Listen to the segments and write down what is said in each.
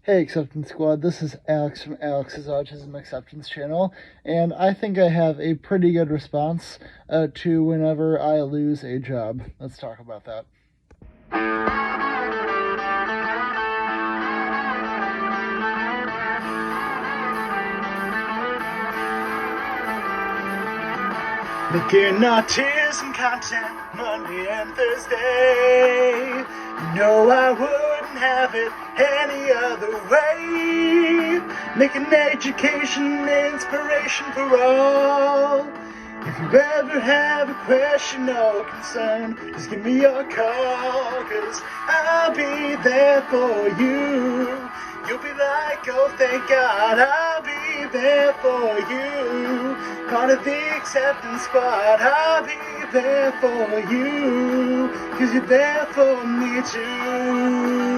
Hey Acceptance Squad, this is Alex from Alex's Autism Acceptance Channel, and I think I have a pretty good response to whenever I lose a job. Let's talk about that. Making autism content Monday and Thursday. You know I wouldn't have it any other way. Making education inspiration for all. If you ever have a question or concern, just give me a call, 'cause I'll be there for you. You'll be like, oh thank God, I'll be there for you. Part of the Acceptance Squad, I'll be there for you, 'cause you're there for me too.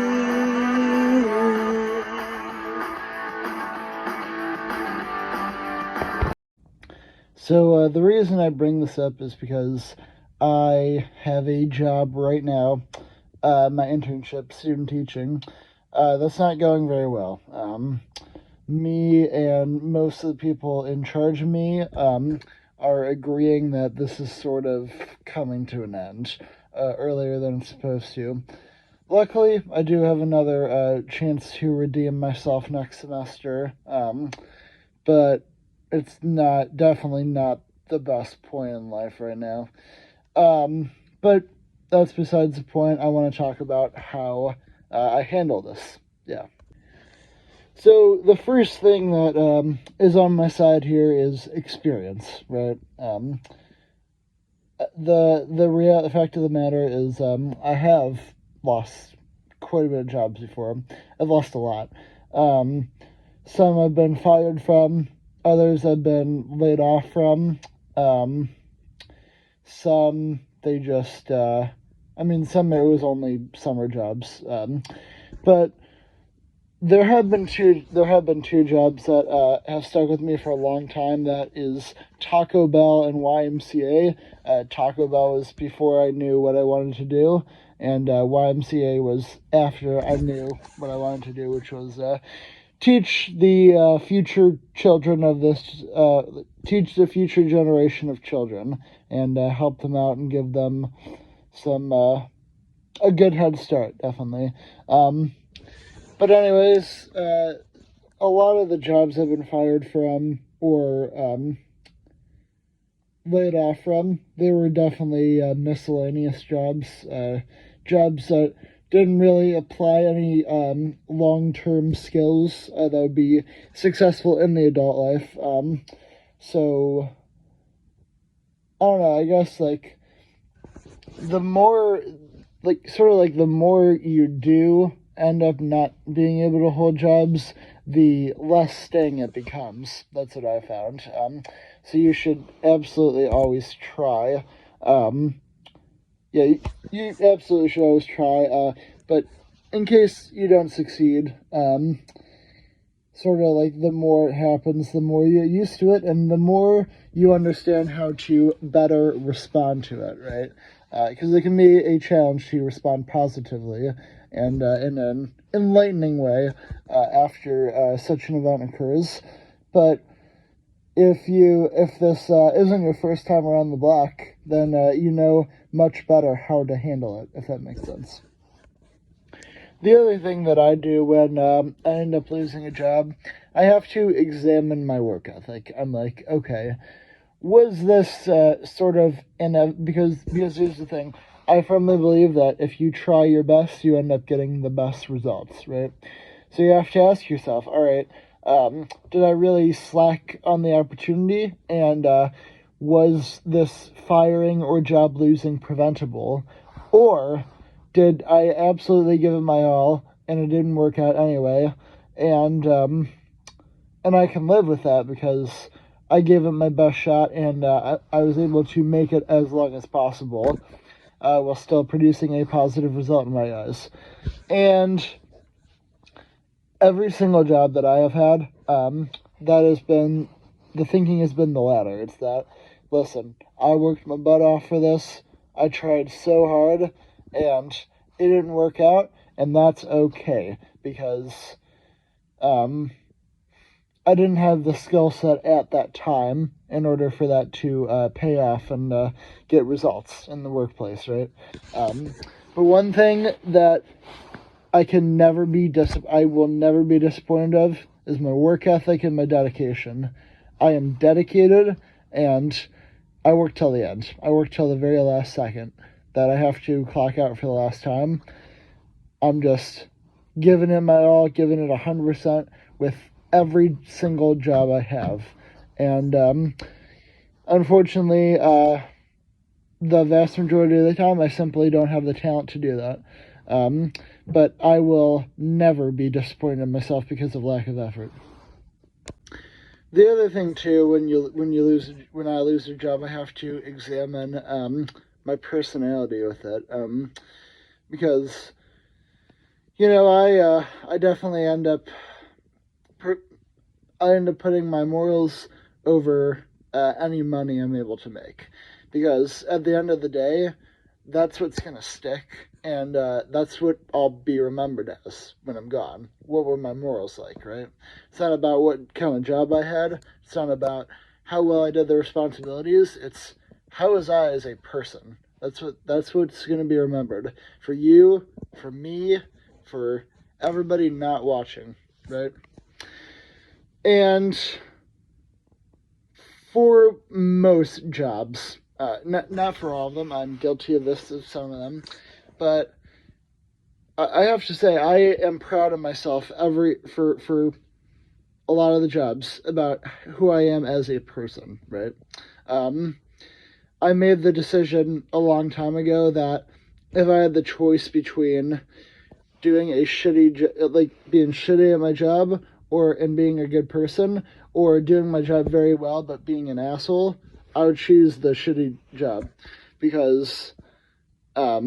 So the reason I bring this up is because I have a job right now, my internship, student teaching, that's not going very well. Me and most of the people in charge of me are agreeing that this is sort of coming to an end earlier than it's supposed to. Luckily, I do have another chance to redeem myself next semester, but it's definitely not the best point in life right now. But that's besides the point. I want to talk about how I handle this. Yeah. So the first thing that is on my side here is experience, right? The fact of the matter is I have lost quite a bit of jobs before. I've lost a lot. Some I've been fired from. Others I've been laid off from. Some they just, some it was only summer jobs. But there have been two jobs that have stuck with me for a long time. That is Taco Bell and YMCA. Taco Bell was before I knew what I wanted to do, and YMCA was after I knew what I wanted to do, which was teach the future children of this, teach the future generation of children, and help them out and give them some, a good head start, definitely. But anyways, a lot of the jobs I've been fired from or laid off from, they were definitely miscellaneous jobs, jobs that didn't really apply any long-term skills that would be successful in the adult life. So, I don't know, I guess, the more, the more you do end up not being able to hold jobs, the less staying it becomes. That's what I found. So you should absolutely always try. You absolutely should always try, but in case you don't succeed, the more it happens, the more you get used to it, and the more you understand how to better respond to it, right? Because it can be a challenge to respond positively and in an enlightening way after such an event occurs. But if this isn't your first time around the block, then you know much better how to handle it, if that makes sense. The other thing that I do when I end up losing a job, I have to examine my work ethic. I'm like, okay, was this because here's the thing, I firmly believe that if you try your best, you end up getting the best results, right? So you have to ask yourself, all right, did I really slack on the opportunity, and was this firing or job losing preventable, or did I absolutely give it my all and it didn't work out anyway, and I can live with that because I gave it my best shot, and I was able to make it as long as possible while still producing a positive result in my eyes. And every single job that I have had, the thinking has been the latter. It's that, listen, I worked my butt off for this, I tried so hard, and it didn't work out, and that's okay, because I didn't have the skill set at that time in order for that to pay off and get results in the workplace, right? But one thing that I will never be disappointed of is my work ethic and my dedication. I am dedicated, and I work till the end. I work till the very last second that I have to clock out for the last time. I'm just giving it my all, giving it 100% with every single job I have. And unfortunately, the vast majority of the time, I simply don't have the talent to do that. But I will never be disappointed in myself because of lack of effort. The other thing too, when I lose a job, I have to examine my personality with it, because I definitely end up putting my morals over any money I'm able to make, because at the end of the day, that's what's gonna stick, and that's what I'll be remembered as when I'm gone. What were my morals like, right? It's not about what kind of job I had. It's not about how well I did the responsibilities. It's how was I as a person. That's what's gonna be remembered. For you, for me, for everybody not watching, right? And for most jobs, not for all of them, I'm guilty of some of them, but I have to say I am proud of myself for a lot of the jobs about who I am as a person, right? I made the decision a long time ago that if I had the choice between doing being shitty at my job and being a good person, or doing my job very well but being an asshole, I would choose the shitty job, because at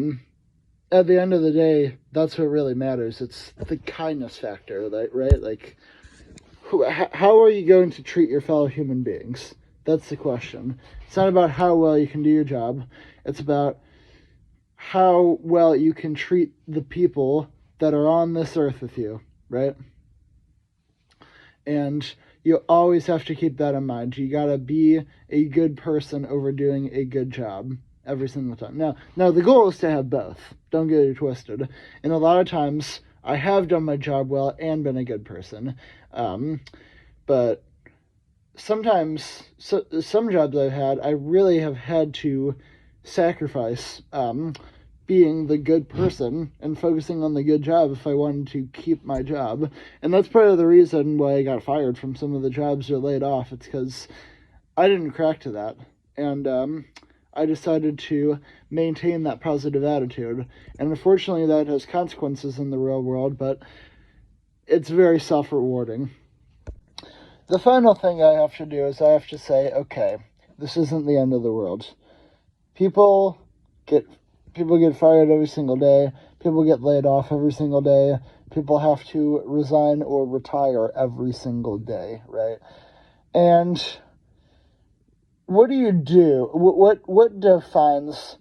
the end of the day, that's what really matters. It's the kindness factor, right? Like, how are you going to treat your fellow human beings? That's the question. It's not about how well you can do your job. It's about how well you can treat the people that are on this earth with you, right? And you always have to keep that in mind. You gotta be a good person over doing a good job every single time. Now the goal is to have both. Don't get it twisted. And a lot of times, I have done my job well and been a good person. But sometimes, some jobs I've had, I really have had to sacrifice being the good person and focusing on the good job if I wanted to keep my job. And that's part of the reason why I got fired from some of the jobs or laid off. It's because I didn't crack to that. And I decided to maintain that positive attitude. And unfortunately, that has consequences in the real world, but it's very self-rewarding. The final thing I have to do is I have to say, okay, this isn't the end of the world. People get fired every single day. People get laid off every single day. People have to resign or retire every single day, right? And what do you do? What defines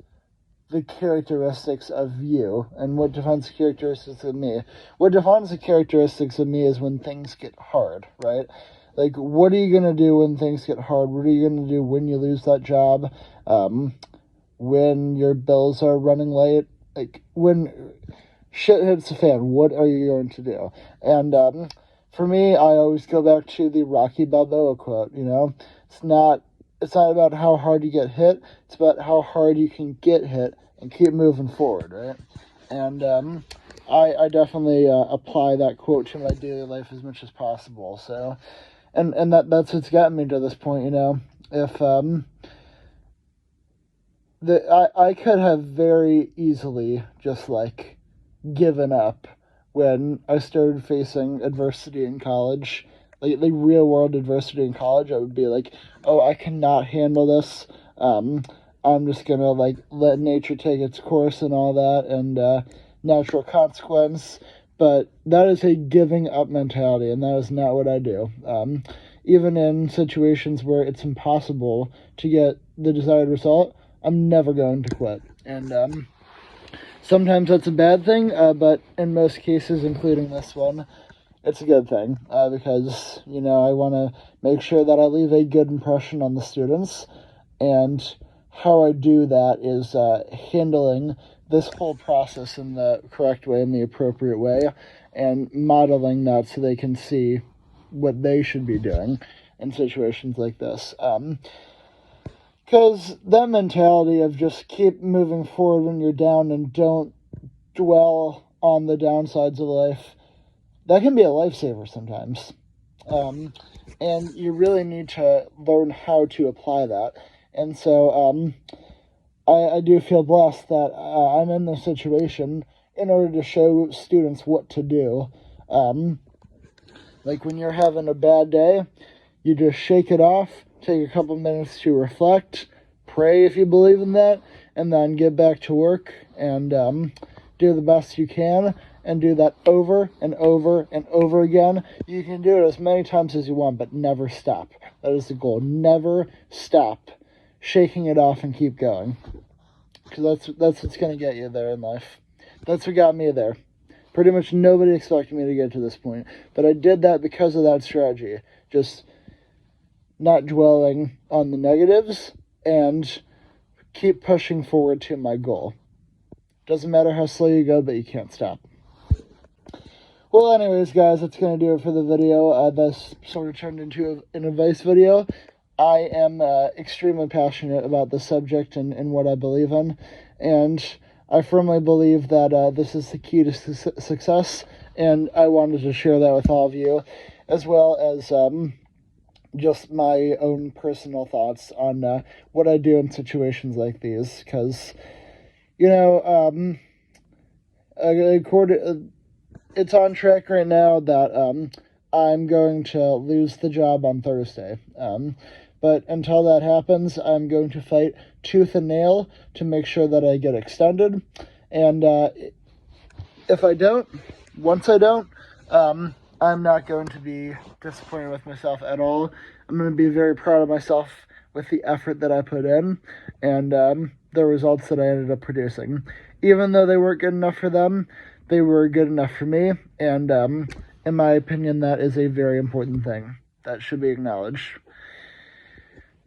the characteristics of you, and what defines the characteristics of me? What defines the characteristics of me is when things get hard, right? Like, what are you going to do when things get hard? What are you going to do when you lose that job? When your bills are running late? Like, when shit hits the fan, what are you going to do? And for me, I always go back to the Rocky Balboa quote, It's not about how hard you get hit. It's about how hard you can get hit and keep moving forward, right? And I definitely apply that quote to my daily life as much as possible. So, and that's what's gotten me to this point, If I could have very easily just given up when I started facing adversity in college. Like real world adversity in college, I would be like, oh, I cannot handle this. I'm just gonna let nature take its course and all that, and natural consequence. But that is a giving up mentality, and that is not what I do. Even in situations where it's impossible to get the desired result, I'm never going to quit. And sometimes that's a bad thing, but in most cases, including this one, it's a good thing because, you know, I want to make sure that I leave a good impression on the students. And how I do that is handling this whole process in the correct way, in the appropriate way, and modeling that so they can see what they should be doing in situations like this. Because that mentality of just keep moving forward when you're down and don't dwell on the downsides of life, that can be a lifesaver sometimes. And you really need to learn how to apply that. And so I do feel blessed that I'm in this situation in order to show students what to do. Like when you're having a bad day, you just shake it off, take a couple minutes to reflect, pray if you believe in that, and then get back to work and do the best you can, and do that over and over and over again. You can do it as many times as you want, but never stop. That is the goal. Never stop shaking it off and keep going. Because that's what's going to get you there in life. That's what got me there. Pretty much nobody expected me to get to this point. But I did that because of that strategy. Just not dwelling on the negatives and keep pushing forward to my goal. Doesn't matter how slow you go, but you can't stop. Well, anyways, guys, that's going to do it for the video. This sort of turned into an advice video. I am extremely passionate about this subject and what I believe in, and I firmly believe that this is the key to success, and I wanted to share that with all of you, as well as just my own personal thoughts on what I do in situations like these, because, you know, it's on track right now that I'm going to lose the job on Thursday. But until that happens, I'm going to fight tooth and nail to make sure that I get extended. And if I don't, once I don't, I'm not going to be disappointed with myself at all. I'm going to be very proud of myself with the effort that I put in and the results that I ended up producing. Even though they weren't good enough for them, they were good enough for me. And in my opinion, that is a very important thing that should be acknowledged.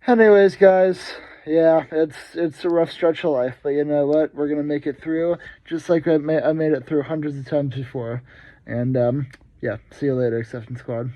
Anyways, guys, yeah, it's a rough stretch of life, but you know what? We're going to make it through, just like I made it through hundreds of times before. And, yeah, see you later, Acceptance Squad.